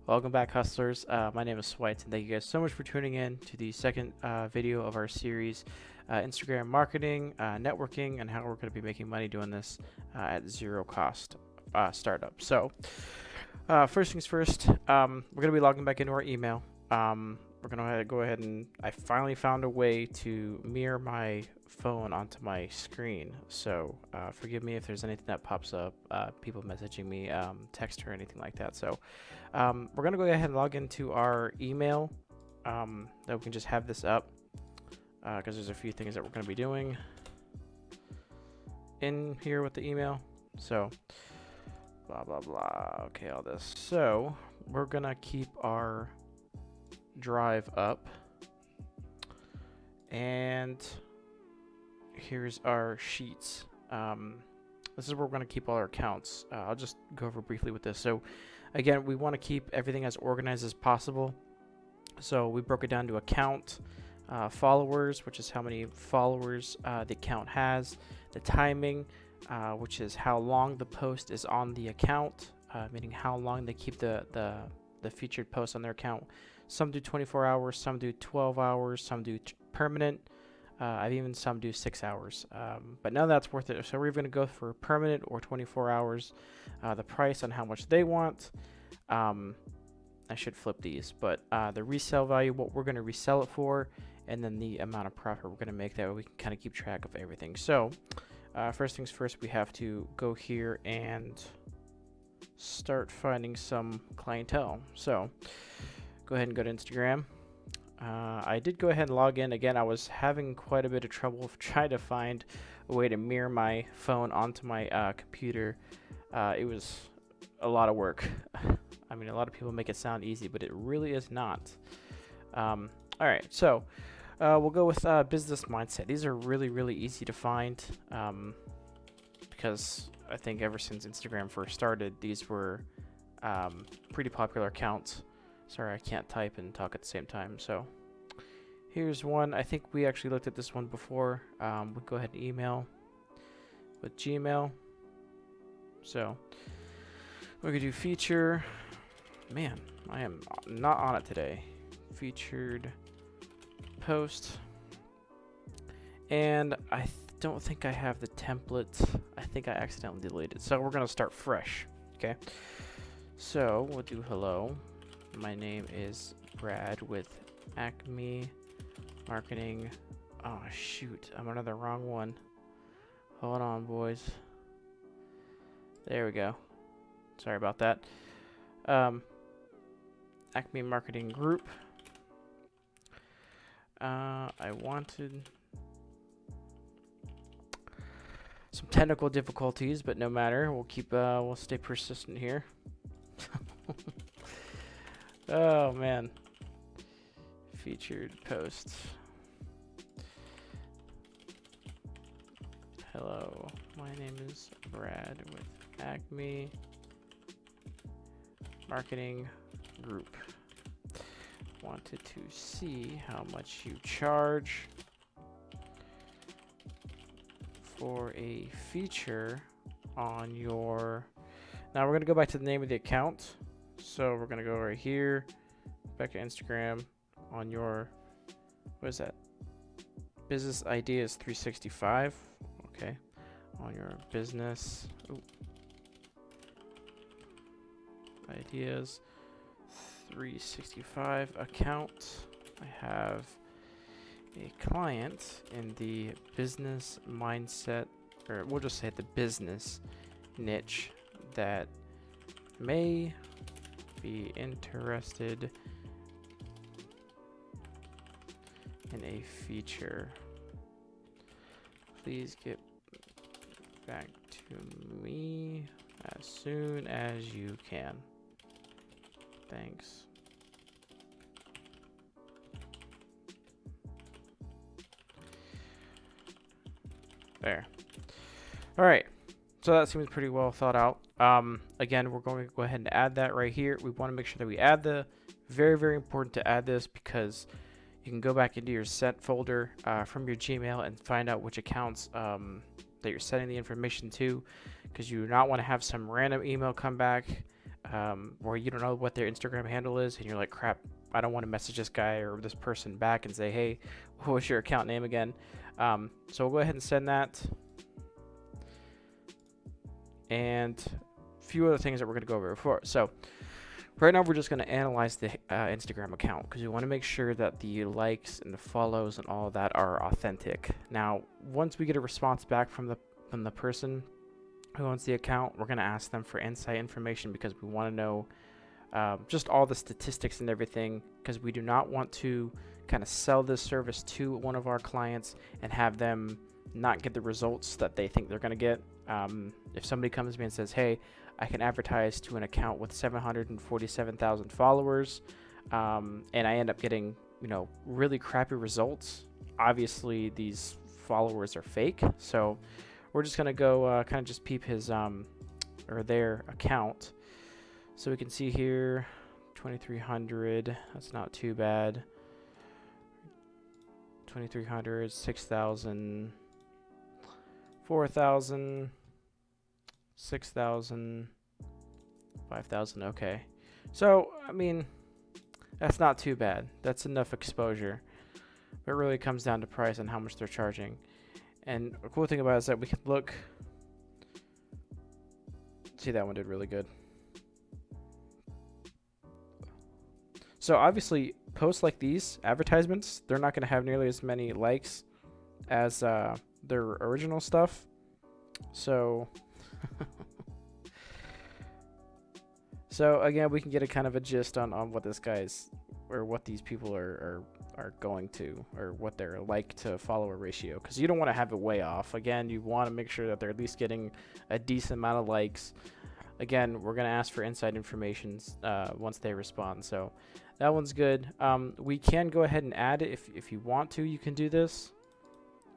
Welcome back, hustlers. My name is Swites, and thank you guys so much for tuning in to the second video of our series, Instagram marketing, networking, and how we're going to be making money doing this at zero cost startup. So, first things first, we're going to be logging back into our email. We're going to go ahead and I finally found a way to mirror my phone onto my screen. So, forgive me if there's anything that pops up, people messaging me, text or anything like that. So, we're going to go ahead and log into our email that we can just have this up because there's a few things that we're going to be doing in here with the email. So, blah, blah, blah. Okay, all this. So, we're going to keep our drive up. And here's our sheets. This is where we're going to keep all our accounts. I'll just go over briefly with this. So, again, we want to keep everything as organized as possible. So we broke it down to account, followers, which is how many followers the account has, the timing, which is how long the post is on the account, meaning how long they keep the featured post on their account. Some do 24 hours, some do 12 hours, some do permanent. I've even some do 6 hours, but none of that's worth it. So we're going to go for permanent or 24 hours. The price on how much they want. I should flip these, but the resale value, what we're going to resell it for, and then the amount of profit we're going to make. That way we can kind of keep track of everything. So first things first, we have to go here and start finding some clientele. So go ahead and go to Instagram. I did go ahead and log in. Again, I was having quite a bit of trouble trying to find a way to mirror my phone onto my computer. It was a lot of work. I mean, a lot of people make it sound easy, but it really is not. All right, so we'll go with business mindset. These are really, really easy to find because I think ever since Instagram first started, these were pretty popular accounts. Sorry, I can't type and talk at the same time. So here's one. I think we actually looked at this one before. We'll go ahead and email with Gmail. So we could do feature. Man, I am not on it today. Featured post. And I don't think I have the template. I think I accidentally deleted it. So we're going to start fresh. Okay. So we'll do hello. My name is Brad with Acme Marketing. Oh, shoot. I'm on the wrong one. Hold on, boys. There we go. Sorry about that. Acme Marketing Group. I wanted some technical difficulties, but no matter. We'll keep. We'll stay persistent here. Oh man. Featured posts. Hello, my name is Brad with Acme Marketing Group. Wanted to see how much you charge for a feature on your. Now we're going to go back to the name of the account. So we're going to go right here, back to Instagram on your, what is that? Business Ideas 365. Okay. On your business Ideas 365 account. I have a client in the business mindset, or we'll just say the business niche that may be interested in a feature. Please get back to me as soon as you can. Thanks. There. All right. So that seems pretty well thought out. Again, we're going to go ahead and add that right here. We want to make sure that we add the, very, very important to add this because you can go back into your sent folder from your Gmail and find out which accounts that you're sending the information to, because you do not want to have some random email come back where you don't know what their Instagram handle is, and you're like, crap, I don't want to message this guy or this person back and say, hey, what was your account name again? So we'll go ahead and send that. And a few other things that we're going to go over before. So right now we're just going to analyze the Instagram account, because we want to make sure that the likes and the follows and all of that are authentic. Now, once we get a response back from the person who owns the account, we're going to ask them for insight information, because we want to know just all the statistics and everything, because we do not want to kind of sell this service to one of our clients and have them not get the results that they think they're going to get. If somebody comes to me and says, hey, I can advertise to an account with 747,000 followers, and I end up getting, really crappy results, obviously these followers are fake. So we're just going to go kind of just peep his or their account. So we can see here 2,300, that's not too bad. 2,300, 6,000, 4,000, 6,000, 5,000. Okay, so I mean, that's not too bad. That's enough exposure. But it really comes down to price and how much they're charging. And the cool thing about it is that we can look. See, that one did really good. So obviously, posts like these, advertisements, they're not going to have nearly as many likes as their original stuff. So, so again, we can get a kind of a gist on what this guy's, or what these people are going to, or what their like to follower ratio, because you don't want to have it way off. Again, you want to make sure that they're at least getting a decent amount of likes. Again, we're going to ask for inside information once they respond. So that one's good. We can go ahead and add it if you want to. You can do this.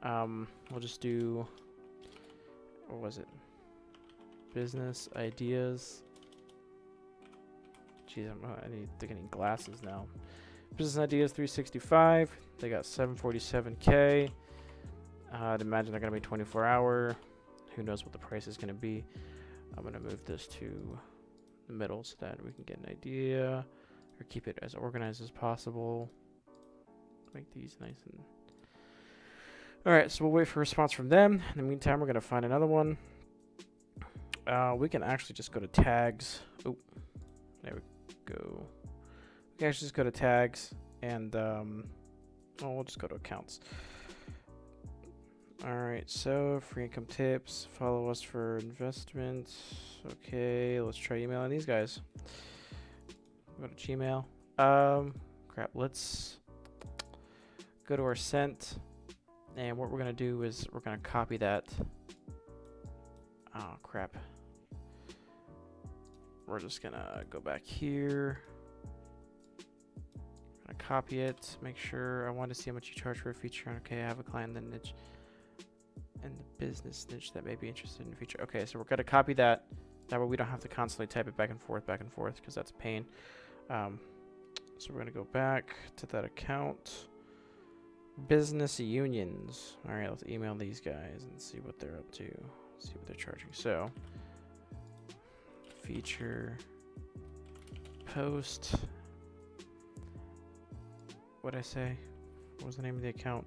We'll just do, what was it? Business ideas. Jeez, I need to get any glasses now. Business ideas 365. They got 747K. I'd imagine they're gonna be 24-hour. Who knows what the price is gonna be? I'm gonna move this to the middle so that we can get an idea, or keep it as organized as possible. Make these nice and. All right, so we'll wait for a response from them. In the meantime, we're gonna find another one. We can actually just go to tags. Oh, there we go. We can actually just go to tags and we'll just go to accounts. All right, so free income tips. Follow us for investments. Okay, let's try emailing these guys. Go to Gmail. Crap. Let's go to our sent, and what we're gonna do is we're gonna copy that. Oh crap. We're just gonna go back here. Gonna copy it. Make sure I want to see how much you charge for a feature. Okay, I have a client in the niche. And the business niche that may be interested in the feature. Okay, so we're going to copy that. That way we don't have to constantly type it back and forth, because that's a pain. So we're going to go back to that account. Business unions. All right, let's email these guys and see what they're up to. See what they're charging. So, feature, post. What'd I say? What was the name of the account?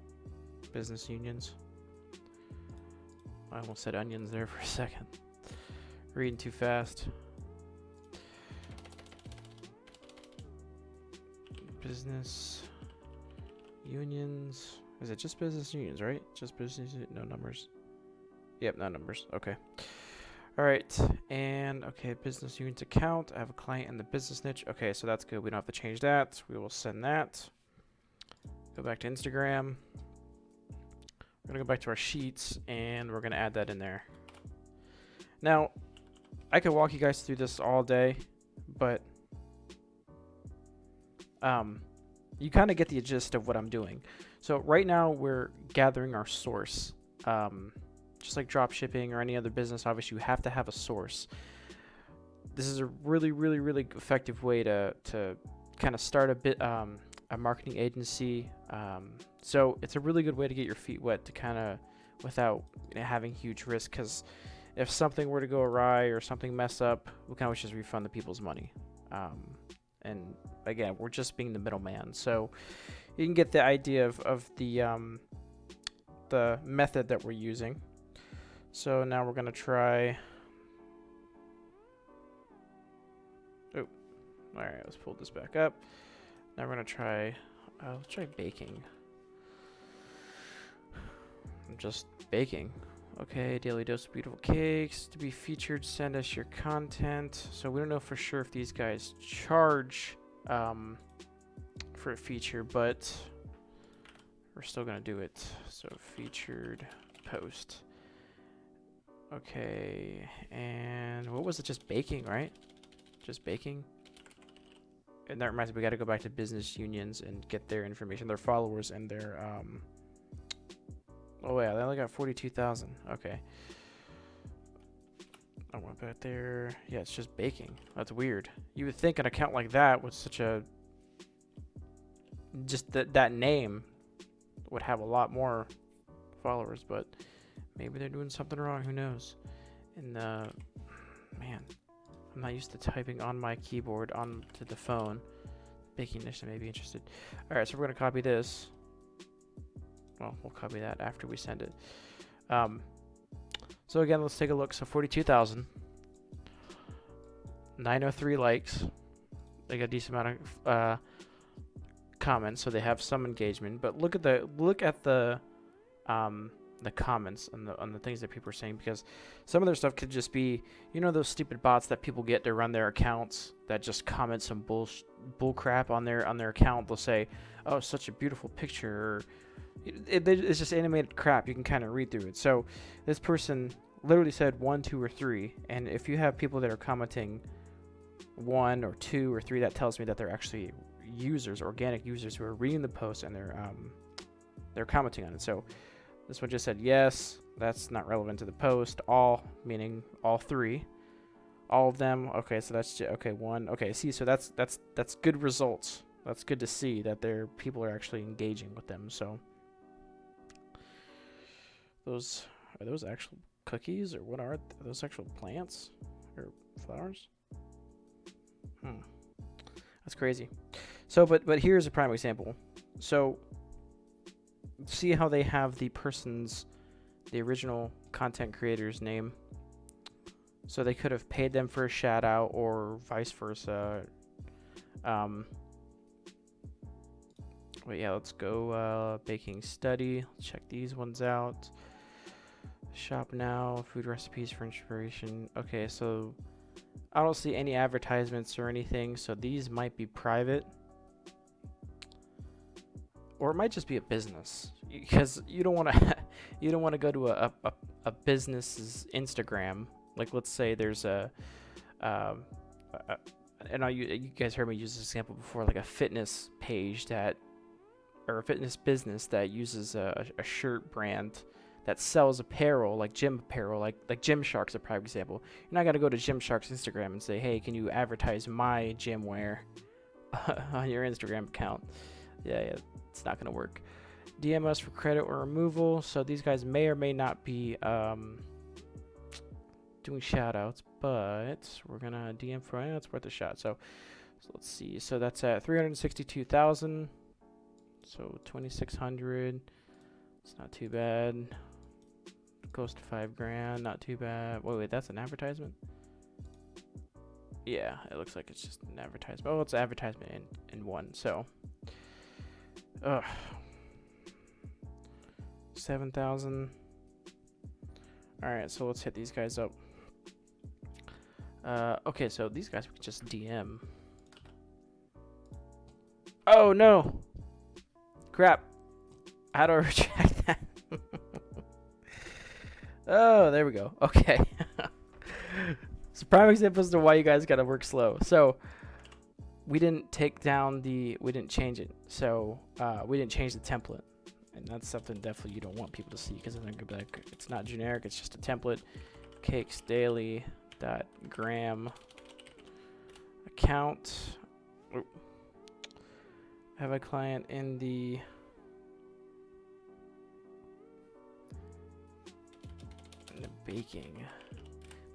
Business unions. I almost said onions there for a second. Reading too fast. Business unions. Is it just business unions, right? Just business, no numbers. Yep, no numbers. Okay. All right. And okay, business unions account. I have a client in the business niche. Okay, so that's good. We don't have to change that. We will send that. Go back to Instagram. We're going to go back to our sheets, and we're going to add that in there. Now, I could walk you guys through this all day, but you kind of get the gist of what I'm doing. So right now, we're gathering our source. Just like drop shipping or any other business, obviously, you have to have a source. This is a really, really, really effective way to kind of start a marketing agency. So it's a really good way to get your feet wet, to kind of without having huge risk, because if something were to go awry or something mess up, we can always just refund the people's money. And again, we're just being the middleman. So you can get the idea of the method that we're using. So now we're gonna try. Oh, all right. Let's pull this back up. Now we're gonna try. Let's try baking. I'm just baking. Okay, daily dose of beautiful cakes to be featured. Send us your content. So we don't know for sure if these guys charge for a feature, but we're still gonna do it. So featured post. Okay, and what was it? Just baking, right? Just baking. And that reminds me, we got to go back to business unions and get their information, their followers, and their oh yeah, they only got 42,000. Okay. I went back there. Yeah, it's just baking. That's weird. You would think an account like that with such a just that name would have a lot more followers, but maybe they're doing something wrong. Who knows? And man, I'm not used to typing on my keyboard onto the phone. Baking Nation may be interested. All right, so we're gonna copy this. Well, we'll copy that after we send it. So again, let's take a look. So 42,000, 903 likes. They got a decent amount of comments, so they have some engagement. But look at the comments on the things that people are saying, because some of their stuff could just be, you know, those stupid bots that people get to run their accounts that just comment some bull crap on their account. They'll say, "Oh, such a beautiful picture," or it's just animated crap. You can kind of read through it. So this person literally said 1, 2, or 3, and if you have people that are commenting 1 or 2 or 3, that tells me that they're actually users, organic users who are reading the post and they're commenting on it. So this one just said yes, that's not relevant to the post. All, meaning all 3, all of them. Okay, so that's okay. 1. Okay, see, so that's good results. That's good to see that people are actually engaging with them. So are those actual cookies, or what are those actual plants or flowers? That's crazy. So, but here's a prime example. So see how they have the original content creator's name. So they could have paid them for a shout out or vice versa. But yeah, let's go baking study. Check these ones out. Shop now, food recipes for inspiration. Okay, so I don't see any advertisements or anything, so these might be private. Or it might just be a business, because you don't want to go to a business's Instagram. Like, let's say there's and you guys heard me use this example before, like a fitness page or a fitness business that uses a shirt brand that sells apparel, like gym apparel, like Gymshark's a prime example. You're not gonna go to Gymshark's Instagram and say, "Hey, can you advertise my gym wear on your Instagram account?" Yeah, it's not gonna work. DM us for credit or removal. So these guys may or may not be doing shout outs, but we're gonna DM for it. It's worth a shot. So let's see. So that's at 362,000. So 2,600. It's not too bad. Close to $5,000. Not too bad. Wait, that's an advertisement? Yeah, it looks like it's just an advertisement. Oh, it's an advertisement in one. So 7,000. All right, so let's hit these guys up. Okay, so these guys we could just DM. Oh no! Crap! How do I retract that? Oh, there we go. Okay. So prime example as to why you guys gotta work slow. So we didn't we didn't change it. So we didn't change the template. And that's something definitely you don't want people to see, because then they're gonna be like, it's not generic, it's just a template. Cakesdaily.gram account. Oop. Have a client in the baking.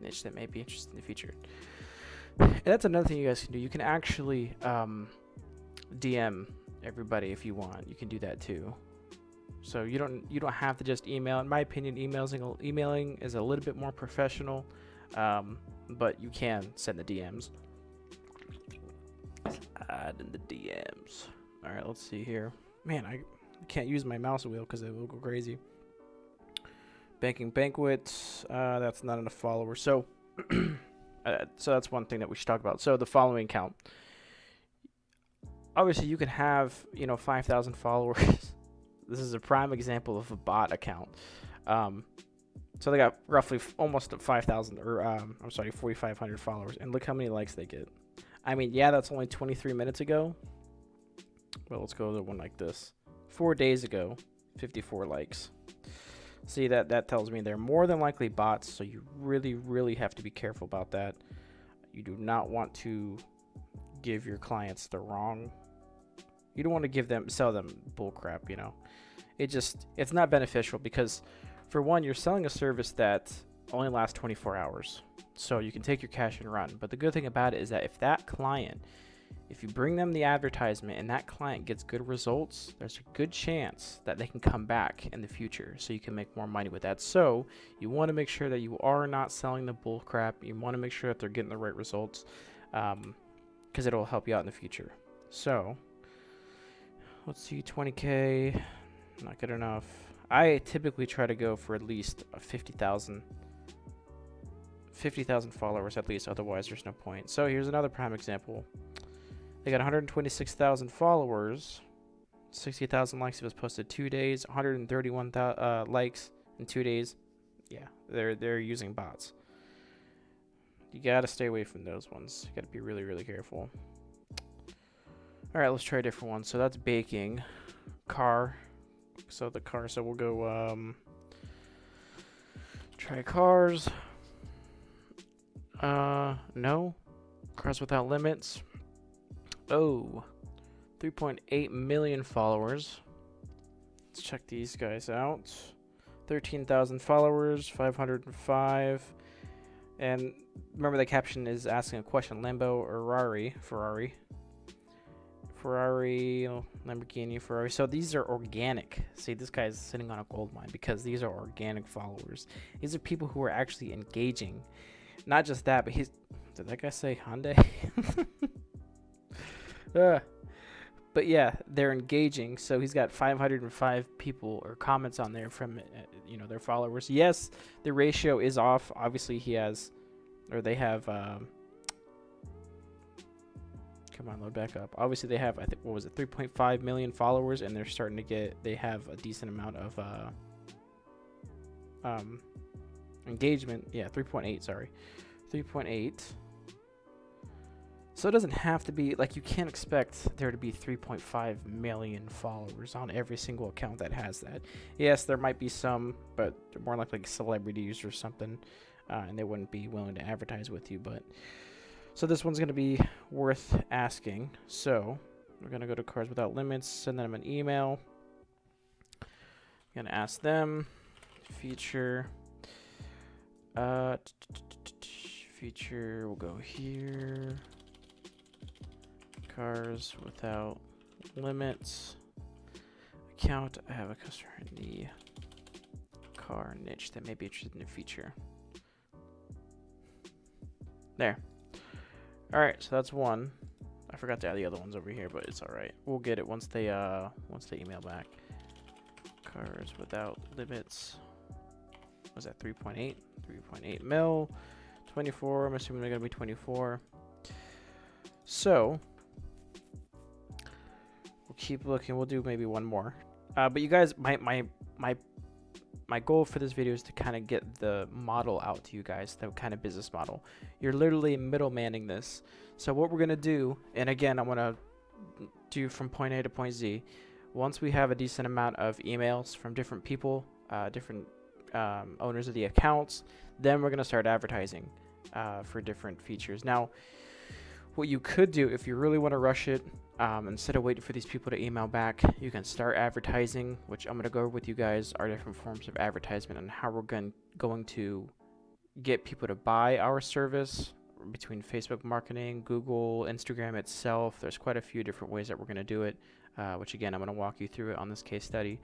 niche that may be interested in the future. And that's another thing you guys can do. You can actually DM everybody if you want. You can do that too. So you don't have to just email. In my opinion, emailing is a little bit more professional, but you can send the DMs. Add in the DMs. All right, let's see here. Man, I can't use my mouse wheel because it will go crazy. Banking banquets. That's not enough followers. So, so that's one thing that we should talk about. So the following count. Obviously, you can have 5,000 followers. This is a prime example of a bot account. So they got roughly almost 5,000, or 4,500 followers, and look how many likes they get. I mean, yeah, that's only 23 minutes ago. Well, let's go to one like this. 4 days ago, 54 likes. See, that tells me they're more than likely bots, so you really, really have to be careful about that. You do not want to give your clients the wrong. You don't want to sell them bullcrap, It's not beneficial because, for one, you're selling a service that only lasts 24 hours. So you can take your cash and run. But the good thing about it is that if you bring them the advertisement and that client gets good results, there's a good chance that they can come back in the future, so you can make more money with that. So you want to make sure that you are not selling the bull crap. You want to make sure that they're getting the right results, because it'll help you out in the future. So let's see, 20K, not good enough. I typically try to go for at least 50,000 followers at least, otherwise there's no point. So here's another prime example. They got 126,000 followers, 60,000 likes. It was posted 2 days, 131 likes in 2 days. Yeah, they're using bots. You gotta stay away from those ones. You gotta be really, really careful. All right, let's try a different one. So that's baking, car. So we'll go try cars. No, Cars Without Limits. Oh, 3.8 million followers. Let's check these guys out. 13,000 followers, 505. And remember, the caption is asking a question: Lambo or Ferrari, Lamborghini, Ferrari. So these are organic. See, this guy's sitting on a gold mine because these are organic followers. These are people who are actually engaging. Not just that, but did that guy say Hyundai? But yeah, they're engaging. So he's got 505 people or comments on there from their followers. Yes, the ratio is off. Obviously, they have. Come on, load back up. Obviously, they have, I think, 3.5 million followers, and they have a decent amount of engagement. Yeah, 3.8. Sorry, 3.8. So it doesn't have to be, you can't expect there to be 3.5 million followers on every single account that has that. Yes, there might be some, but they're more like celebrities or something, and they wouldn't be willing to advertise with you. So this one's going to be worth asking. So we're going to go to Cars Without Limits, send them an email. I'm going to ask them, feature, we'll go here. Cars Without Limits account. I have a customer in the car niche that may be interested in the feature. There. All right, so that's one. I forgot to add the other ones over here, but it's all right. We'll get it once they email back. Cars Without Limits. Was that 3.8? 3.8 mil. 24. I'm assuming they're gonna be 24. So we'll keep looking. We'll do maybe one more. But you guys, my goal for this video is to kind of get the model out to you guys, the kind of business model. You're literally middlemaning this. So what we're going to do, and again, I'm going to do from point A to point Z. Once we have a decent amount of emails from different people, different owners of the accounts, then we're going to start advertising for different features. Now, what you could do if you really want to rush it, instead of waiting for these people to email back, you can start advertising, which I'm going to go over with you guys, our different forms of advertisement and how we're going to get people to buy our service between Facebook marketing, Google, Instagram itself. There's quite a few different ways that we're going to do it, which again, I'm going to walk you through it on this case study.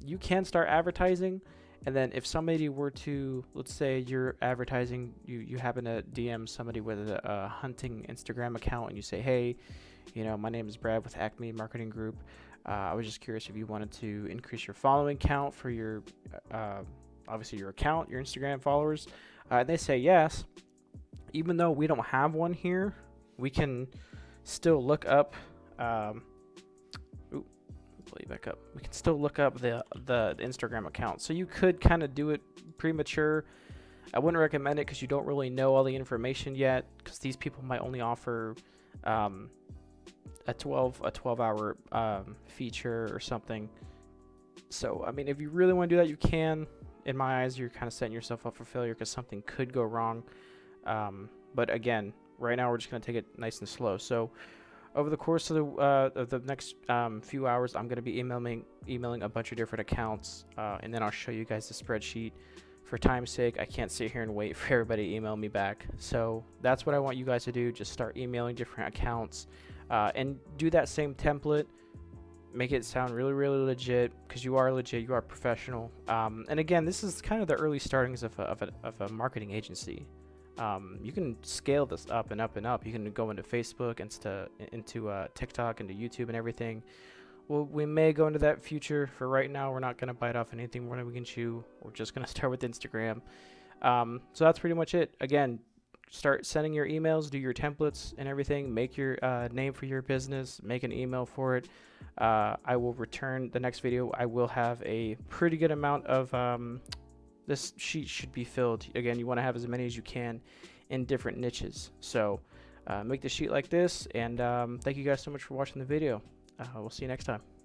You can start advertising, and then if somebody were to, let's say you're advertising, you happen to DM somebody with a hunting Instagram account, and you say, hey, my name is Brad with Acme Marketing Group. I was just curious if you wanted to increase your following count for your, obviously your account, your Instagram followers. And they say yes. Even though we don't have one here, we can still look up. Play back up. We can still look up the Instagram account. So you could kind of do it premature. I wouldn't recommend it because you don't really know all the information yet. Because these people might only offer a 12-hour feature or something. So I mean, if you really want to do that, you can. In my eyes, you're kind of setting yourself up for failure because something could go wrong. But again, right now we're just going to take it nice and slow. So over the course of the next few hours, I'm going to be emailing a bunch of different accounts, and then I'll show you guys the spreadsheet. For time's sake, I can't sit here and wait for everybody to email me back. So that's what I want you guys to do. Just start emailing different accounts, and do that same template. Make it sound really, really legit, because you are legit, you are professional. And again, this is kind of the early startings of a marketing agency. You can scale this up and up and up. You can go into Facebook, into TikTok, into YouTube and everything. Well, we may go into that future. For right now, we're not going to bite off anything more than we can chew. We're just going to start with Instagram. So that's pretty much it. Again, start sending your emails, do your templates and everything. Make your name for your business. Make an email for it. I will return the next video. I will have a pretty good amount of... this sheet should be filled. Again, you want to have as many as you can in different niches. So make the sheet like this, and thank you guys so much for watching the video. We'll see you next time.